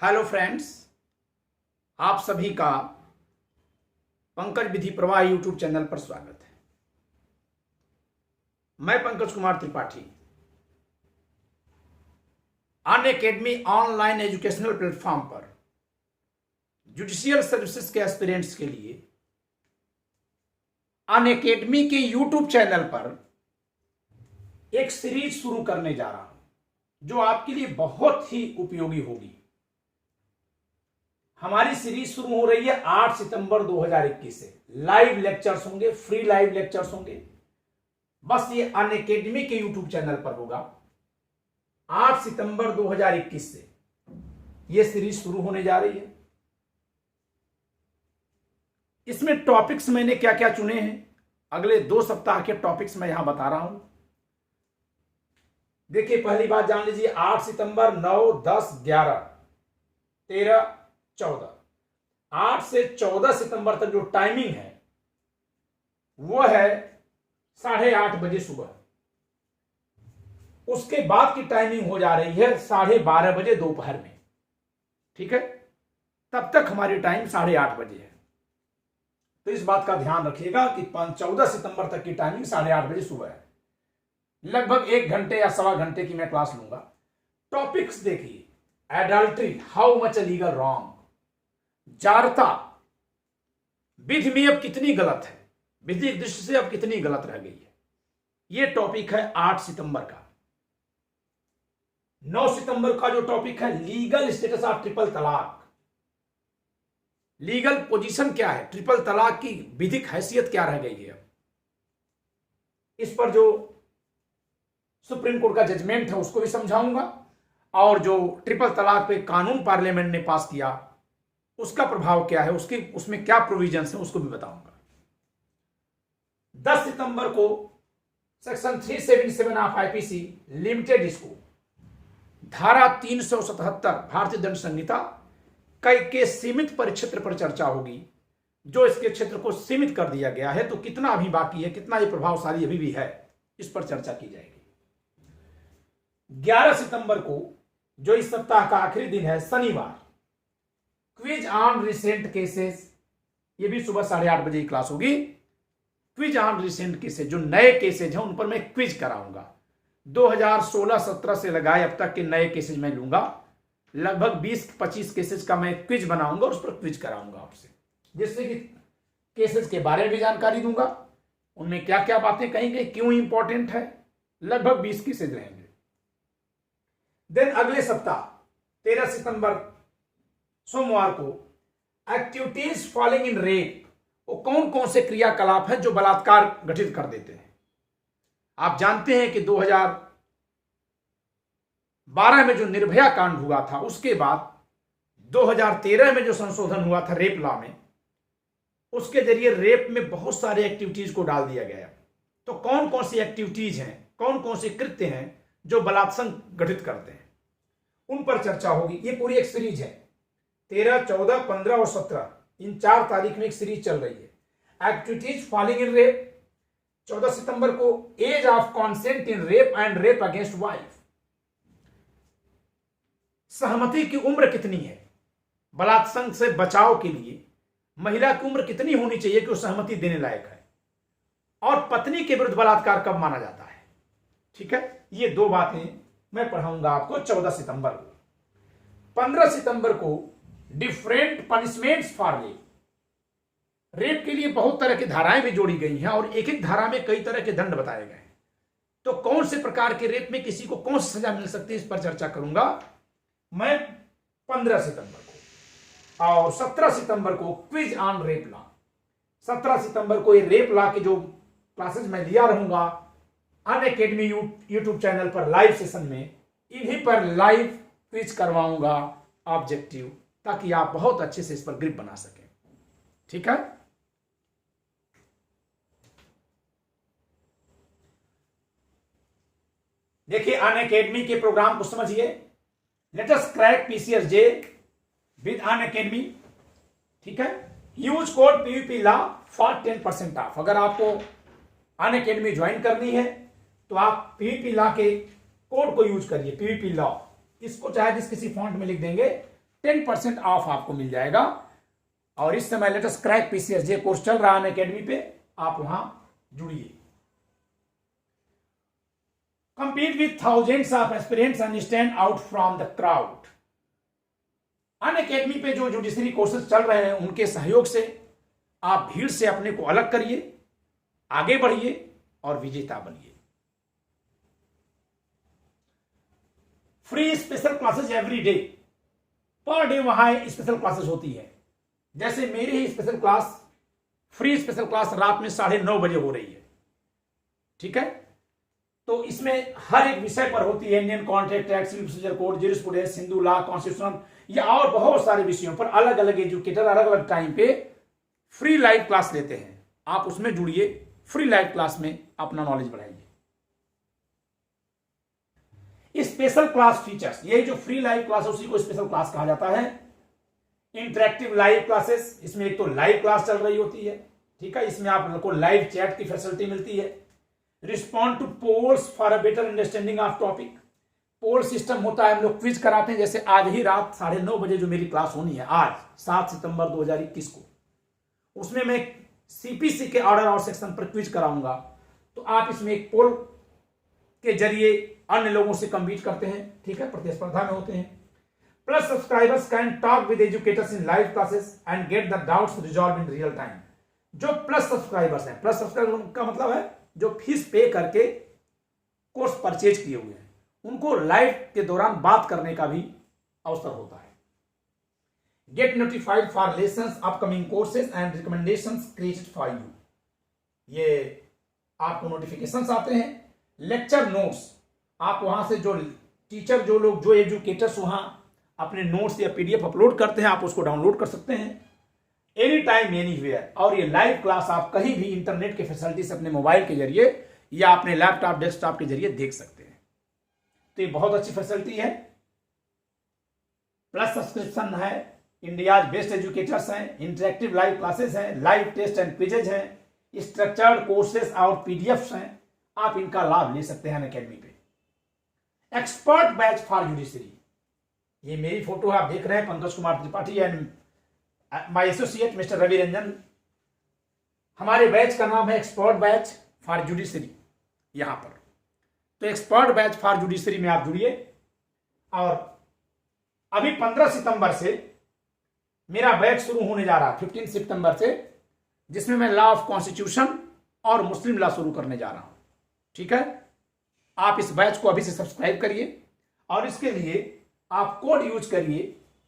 Hello friends, आप सभी का पंकज विधि प्रवाह यूट्यूब चैनल पर स्वागत है। मैं Pankaj Kumar Tripathi Unacademy online educational platform पर जुडिशियल सर्विसेज के एस्पिरेंट्स के लिए अनअकैडमी के यूट्यूब चैनल पर एक सीरीज शुरू करने जा रहा हूं जो आपके लिए बहुत ही उपयोगी होगी। हमारी सीरीज शुरू हो रही है 8 सितंबर 2021 से। लाइव लेक्चर्स होंगे, फ्री लाइव लेक्चर्स होंगे। बस ये अनअकैडमी के यूट्यूब चैनल पर होगा। 8 सितंबर 2021 से ये सीरीज शुरू होने जा रही है। इसमें टॉपिक्स मैंने क्या क्या चुने हैं, अगले 2 सप्ताह के टॉपिक्स मैं यहां बता रहा हूं। देखिए, पहली बात जान लीजिए, 8 सितंबर 9, 10, 11, 13, 14, 8 से 14 सितंबर तक जो टाइमिंग है वो है 8:30 बजे सुबह। उसके बाद की टाइमिंग हो जा रही है 12:30 बजे दोपहर में। ठीक है, तब तक हमारी टाइम 8:30 बजे है। तो इस बात का ध्यान रखिएगा कि 14 सितंबर तक की टाइमिंग 8:30 बजे सुबह है। लगभग 1 घंटे या सवा घंटे की मैं क्लास लूंगा। टॉपिक्स देखिए, adultery, how much legal wrong, जारता, विधि में अब कितनी गलत है, विधि की दृष्टि से अब कितनी गलत रह गई है। यह टॉपिक है 8 सितंबर का। 9 सितंबर का जो टॉपिक है, लीगल स्टेटस ऑफ ट्रिपल तलाक, लीगल पोजीशन क्या है, ट्रिपल तलाक की विधिक हैसियत क्या रह गई है। अब इस पर जो सुप्रीम कोर्ट का जजमेंट है उसको भी समझाऊंगा, और जो ट्रिपल तलाक पे कानून पार्लियामेंट ने पास किया उसका प्रभाव क्या है, उसमें क्या प्रोविजंस है, उसको भी बताऊंगा। 10 सितंबर को सेक्शन 377 ऑफ आईपीसी लिमिटेड इसको धारा 377 भारतीय दंड संहिता के सीमित परिक्षेत्र पर चर्चा होगी। जो इसके क्षेत्र को सीमित कर दिया गया है, तो कितना अभी बाकी है, कितना ये प्रभावशाली अभी भी है, इस पर चर्चा की जाएगी। 11 सितंबर को जो इस सप्ताह का आखिरी दिन है, शनिवार, क्विज ऑन रिसेंट केसेस, ये भी सुबह 8:30 बजे की क्लास होगी। क्विज ऑन रिसेंट केसेस, जो नए केसेज हैं उन पर मैं क्विज कराऊंगा। 2016-17 से लगाए अब तक के नए केसेज मैं लूंगा। लगभग 20-25 केसेज का मैं क्विज बनाऊंगा और उस पर क्विज कराऊंगा आपसे, जिससे कि केसेज के बारे में भी जानकारी दूंगा, उनमें क्या क्या बातें कहेंगे, क्यों इंपॉर्टेंट है। लगभग 20 केसेज रहेंगे। देन अगले सप्ताह 13 सितंबर सोमवार को एक्टिविटीज फॉलिंग इन रेप, वो कौन कौन से क्रियाकलाप हैं जो बलात्कार गठित कर देते हैं। आप जानते हैं कि 2012 में जो निर्भया कांड हुआ था, उसके बाद 2013 में जो संशोधन हुआ था रेप लॉ में, उसके जरिए रेप में बहुत सारे एक्टिविटीज को डाल दिया गया। तो कौन कौन सी एक्टिविटीज हैं, कौन कौन से कृत्य हैं जो बलात्कार गठित करते हैं, उन पर चर्चा होगी। ये पूरी एक सीरीज है, 13, 14, 15 और 17, इन 4 तारीख में एक सीरीज चल रही है। एक्टिविटीज फॉलिंग इन रेप, 14 सितंबर को age of consent in rape and rape against wife, सहमति की उम्र कितनी है, बलात्कार से बचाव के लिए महिला की उम्र कितनी होनी चाहिए कि वो सहमति देने लायक है, और पत्नी के विरुद्ध बलात्कार कब माना जाता है। ठीक है, ये 2 बातें मैं पढ़ाऊंगा आपको 14 सितंबर को। 15 सितंबर को different punishments for rape, rape के लिए बहुत तरह की धाराएं भी जोड़ी गई हैं और एक एक धारा में कई तरह के दंड बताए गए हैं। तो कौन से प्रकार के रेप में किसी को कौन सी सजा मिल सकती है, इस पर चर्चा करूंगा मैं 15 सितंबर को। और 17 सितंबर को क्विज ऑन रेप लॉ, 17 सितंबर को ये रेप लॉ के जो क्लासेज मैं लिया रहूंगा अनअकैडमी यूट्यूब चैनल पर लाइव सेशन में, इन्हीं पर लाइव क्विज करवाऊंगा ऑब्जेक्टिव, ताकि आप बहुत अच्छे से इस पर ग्रिप बना सकें। ठीक है, देखिए अनअकैडमी के प्रोग्राम को समझिए। Let us crack PCS J with Unacademy. ठीक है, use code PVP law for 10% of. अगर आपको अनअकैडमी ज्वाइन करनी है तो आप पीवीपी लॉ के कोड को यूज करिए, पीवीपी लॉ। इसको चाहे जिस किसी फॉन्ट में लिख देंगे 10% ऑफ आपको मिल जाएगा। और इस समय लेटेस्ट क्रैक पीसीएसजे कोर्स चल रहा है अनअकैडमी पे, आप वहां जुड़िए। Compete with thousands of aspirants and stand out from the crowd. Unacademy पे जो जुडिशरी कोर्सेज चल रहे हैं उनके सहयोग से आप भीड़ से अपने को अलग करिए, आगे बढ़िए और विजेता बनिए। Free special classes every day, per day वहां स्पेशल क्लासेस होती है। जैसे मेरी ही special class, free special class रात में 9:30 बजे हो रही है, ठीक है। तो इसमें हर एक विषय पर होती है, Indian contract act, civil procedure code, jurisprudence, Hindu law, constitution, या और बहुत सारे विषयों पर अलग अलग एजुकेटर अलग अलग टाइम पे फ्री लाइव क्लास लेते हैं। आप उसमें जुड़िए, फ्री लाइव क्लास में अपना नॉलेज बढ़ाइए। स्पेशल क्लास फीचर्स, ये जो फ्री लाइव क्लास है उसी को स्पेशल क्लास कहा जाता है। इंटरेक्टिव लाइव क्लासेस, इसमें एक तो लाइव क्लास चल रही होती है, ठीक है, इसमें आप लोगों को लाइव चैट की फैसिलिटी मिलती है। Respond to polls for a better understanding of topic, poll system होता है, हम लोग क्विज कराते हैं। जैसे आज ही रात 9:30 बजे जो मेरी क्लास होनी है, आज 7 सितंबर 2021 को, उसमें मैं सीपीसी के ऑर्डर और सेक्शन पर क्विज कराऊंगा। तो आप इसमें एक पोल के जरिए अन्य लोगों से कम्पीट करते हैं, ठीक है, प्रतिस्पर्धा में होते हैं। Plus subscribers can talk with educators in live classes and get the doubts resolve in real time. जो प्लस सब्सक्राइबर्स हैं, प्लस सब्सक्राइबर का मतलब है जो फीस पे करके कोर्स परचेज किए हुए हैं, उनको लाइव के दौरान बात करने का भी अवसर होता है। Get notified for lessons, upcoming courses and recommendations created for you, ये आपको नोटिफिकेशंस आते हैं। लेक्चर नोट्स, आप वहां से जो टीचर, जो लोग, जो एजुकेटर्स वहां अपने नोट्स या पीडीएफ अपलोड करते हैं, आप उसको डाउनलोड कर सकते हैं एनी टाइम एनीवेयर। और ये लाइव क्लास आप कहीं भी इंटरनेट के फैसिलिटी से अपने मोबाइल के जरिए या अपने लैपटॉप डेस्कटॉप के जरिए देख सकते हैं। तो ये बहुत अच्छी फैसिलिटी है। प्लस सब्सक्रिप्शन है, इंडिया बेस्ट एजुकेटर्स हैं, इंटरेक्टिव लाइव क्लासेस हैं, लाइव टेस्ट एंड क्विजेज हैं, स्ट्रक्चर्ड कोर्सेज और पीडीएफ्स हैं। आप इनका लाभ ले सकते हैं अनअकैडमी पे। एक्सपर्ट बैच फॉर जुडिशरी, ये मेरी फोटो आप देख रहे हैं, Pankaj Kumar Tripathi and my associate mister Ravi Ranjan. हमारे बैच का नाम है एक्सपर्ट बैच फॉर जुडिशरी यहां पर। तो एक्सपर्ट बैच फॉर जुडिशरी में आप जुड़िए। और अभी 15 सितंबर से मेरा बैच शुरू होने जा रहा है, 15 सितंबर से, जिसमें मैं लॉ ऑफ कॉन्स्टिट्यूशन और मुस्लिम लॉ शुरू करने जा रहा हूं, ठीक है। आप इस बैच को अभी से सब्सक्राइब करिए और इसके लिए आप कोड यूज करिए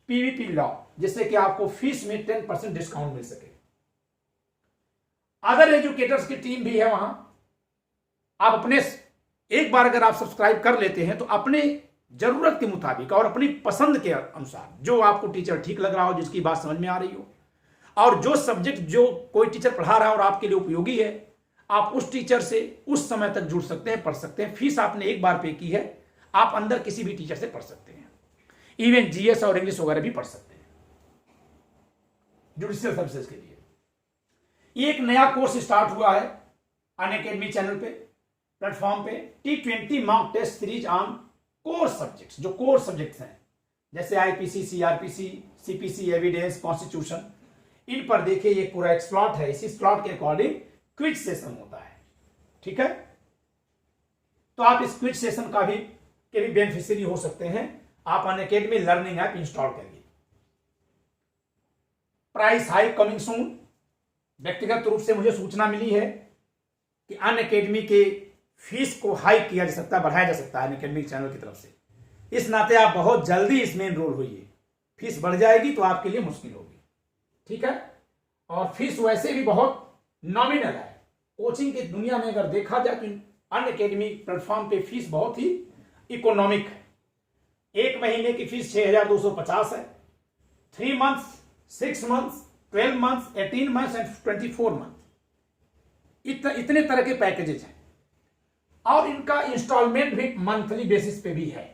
पीवीपी लॉ, जिससे कि आपको फीस में 10% डिस्काउंट मिल सके। अदर एजुकेटर्स की टीम भी है वहां। आप अपने, एक बार अगर आप सब्सक्राइब कर लेते हैं तो अपने जरूरत के मुताबिक और अपनी पसंद के अनुसार जो आपको टीचर ठीक लग रहा हो, जिसकी बात समझ में आ रही हो, और जो सब्जेक्ट जो कोई टीचर पढ़ा रहा है और आपके लिए उपयोगी है, आप उस टीचर से उस समय तक जुड़ सकते हैं, पढ़ सकते हैं। फीस आपने एक बार पे की है, आप अंदर किसी भी टीचर से पढ़ सकते हैं, इवन जीएस और इंग्लिश वगैरह भी पढ़ सकते हैं जुडिशियल सर्विसेज के लिए। ये एक नया कोर्स स्टार्ट हुआ है अनअकैडमी चैनल पे, प्लेटफॉर्म पे, T20 mock test series on core subjects. जो कोर सब्जेक्ट्स हैं जैसे IPC, CrPC, CPC, evidence, constitution, इन पर देखिए ये पूरा एक स्लॉट है। इसी स्लॉट के अकॉर्डिंग क्विज सेशन होता है, ठीक है। तो आप इस क्विज सेशन का भी बेनिफिशियरी हो सकते हैं। आप अनअकैडमी लर्निंग ऐप इंस्टॉल करिए। Price hike coming soon. व्यक्तिगत रूप से मुझे सूचना मिली है कि अनअकैडमी के फीस को हाइक किया जा सकता है, बढ़ाया जा सकता है अनअकैडमी चैनल की तरफ से। इस नाते आप बहुत जल्दी इसमें एनरोल होइए। फीस बढ़ जाएगी तो आपके लिए मुश्किल होगी, ठीक है। और फीस वैसे भी बहुत नॉमिनल है। कोचिंग की दुनिया में अगर देखा जाए तो अनअकैडमी प्लेटफॉर्म पे फीस बहुत ही इकोनॉमिक है। एक महीने की फीस 6,250 है। 3 months, 6 months, 12 months, 18 months and 24 month, इतने तरह के पैकेजेस हैं। और इनका इंस्टॉलमेंट भी मंथली बेसिस पे भी है।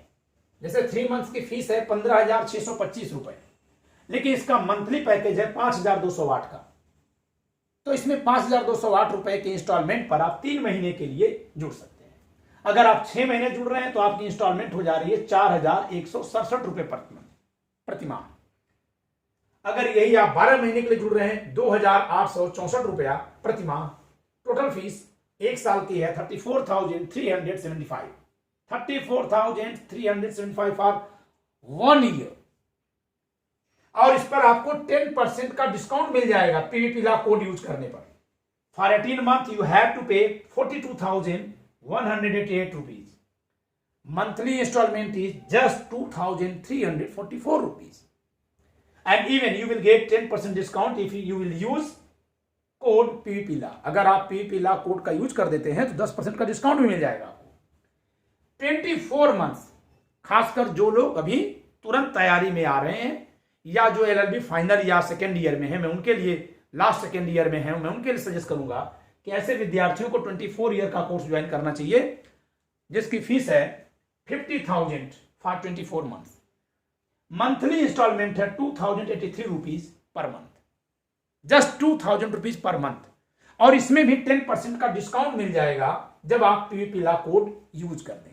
जैसे 3 मंथ्स की फीस है 15,625 रुपए, लेकिन इसका मंथली पैकेज है 5,208 का। तो इसमें 5,208 रुपए के इंस्टॉलमेंट पर आप 3 महीने के लिए जुड़ सकते हैं। अगर आप 6 महीने जुड़ रहे हैं तो आपकी इंस्टॉलमेंट हो जा रही है 4,167 रुपए प्रति माह। अगर यही आप 12 महीने के लिए जुड़ रहे हैं 2,864 रुपया प्रति माह। टोटल फीस एक साल की है 34,375, 34,375 फॉर 1 ईयर। और इस पर आपको 10% का डिस्काउंट मिल जाएगा पीवीपी लॉ कोड यूज करने पर। For 18 month you have to pay 42,188 rupees. Monthly instalment is just 2,344 rupees. And even you will get 10% discount if you will use code PVP law. अगर आप पीवीपी लॉ कोड का use कर देते हैं तो 10% का डिस्काउंट भी मिल जाएगा आपको। 24 मंथ्स, खासकर जो लोग अभी तुरंत तैयारी में आ रहे हैं या जो एलएलबी फाइनल या सेकेंड ईयर में है, मैं उनके लिए, लास्ट सेकेंड ईयर में है, मैं उनके लिए सजेस्ट करूंगा कि ऐसे विद्यार्थियों को 24 ईयर का कोर्स ज्वाइन करना चाहिए जिसकी फीस है 50,000 फॉर 24 मंथ्स। मंथली इंस्टॉलमेंट है 2,083 rupees per month, just 2,000 rupees per month. और इसमें भी 10% का डिस्काउंट मिल जाएगा जब आप पीवीपी लॉ कोड यूज कर देंगे।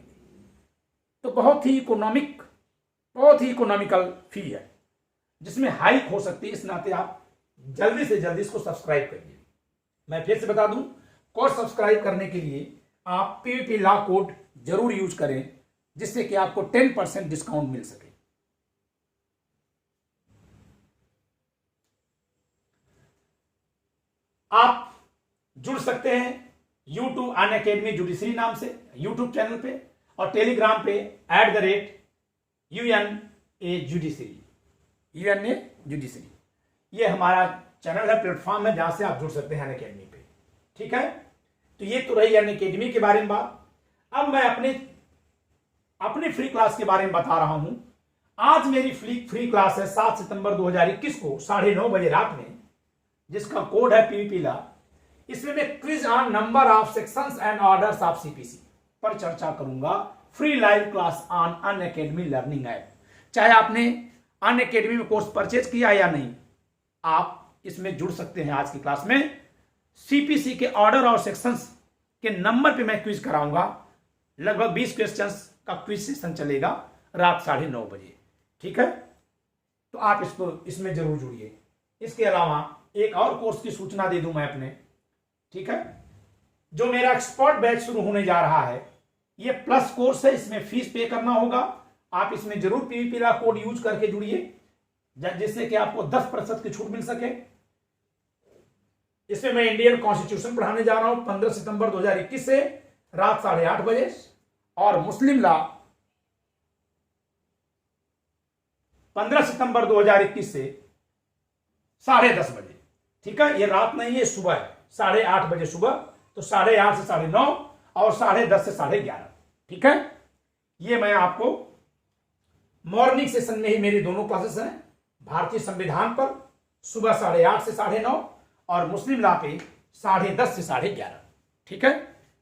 तो बहुत ही इकोनॉमिकल फी है जिसमें हाइक हो सकती है। इस नाते आप जल्दी से जल्दी इसको सब्सक्राइब करिए। मैं फिर से बता दूं, कोर्स सब्सक्राइब करने के लिए आप पीवीपी लॉ कोड जरूर यूज करें जिससे कि आपको 10% डिस्काउंट मिल सके। आप जुड़ सकते हैं यूट्यूब अनअकैडमी जुडिशरी नाम से यूट्यूब चैनल पे, और टेलीग्राम पे @UNA जुडिशरी, UNA जुडिशरी, ये हमारा चैनल है, प्लेटफॉर्म है जहां से आप जुड़ सकते हैं अनअकैडमी पे। ठीक है, तो ये तो रही अनअकैडमी के बारे में बात। अब मैं अपनी फ्री क्लास के बारे में बता रहा हूं। आज मेरी फ्री क्लास है 7 सितंबर 2021 को 9:30 बजे रात में, जिसका कोड है पीवीपी लॉ। इसमें मैं quiz on number of sections and orders of CPC पर चर्चा करूंगा। Free live class on Unacademy learning app. चाहे आपने अनअकैडमी में कोर्स परचेज किया या नहीं, आप इसमें जुड़ सकते हैं। आज की क्लास में सीपीसी के ऑर्डर और सेक्शंस के नंबर पे मैं क्विज कराऊंगा। लगभग 20 क्वेश्चंस का क्विज सेशन चलेगा रात 9:30 बजे। ठीक है, तो आप इसमें जरूर जुड़िए। इसके अलावा एक और कोर्स की सूचना दे दूं मैं अपने। ठीक है, जो मेरा एक्सपर्ट बैच शुरू होने जा रहा है, ये प्लस कोर्स है, इसमें फीस पे करना होगा। आप इसमें जरूर पीवीपी लॉ कोड यूज करके जुड़िए जिससे कि आपको 10% की छूट मिल सके। इसमें मैं इंडियन कॉन्स्टिट्यूशन पढ़ाने जा रहा हूं 15 सितंबर 2021 से रात 8:30 बजे, और मुस्लिम लॉ 15 सितंबर 2021 से 10:30 बजे। ठीक है, ये रात नहीं है, सुबह है, 8:30 बजे सुबह। तो 8:30 से 9:30 और 10:30 से 11:30। ठीक है, ये मैं आपको मॉर्निंग सेशन में ही मेरी दोनों क्लासेस हैं। भारतीय संविधान पर सुबह 8:30 से 9:30 और मुस्लिम लॉ पे 10:30 से 11:30। ठीक है,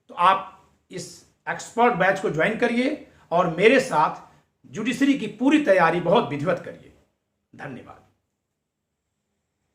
तो आप इस एक्सपर्ट बैच को ज्वाइन करिए और मेरे साथ जुडिशरी की पूरी तैयारी बहुत विधिवत करिए। धन्यवाद।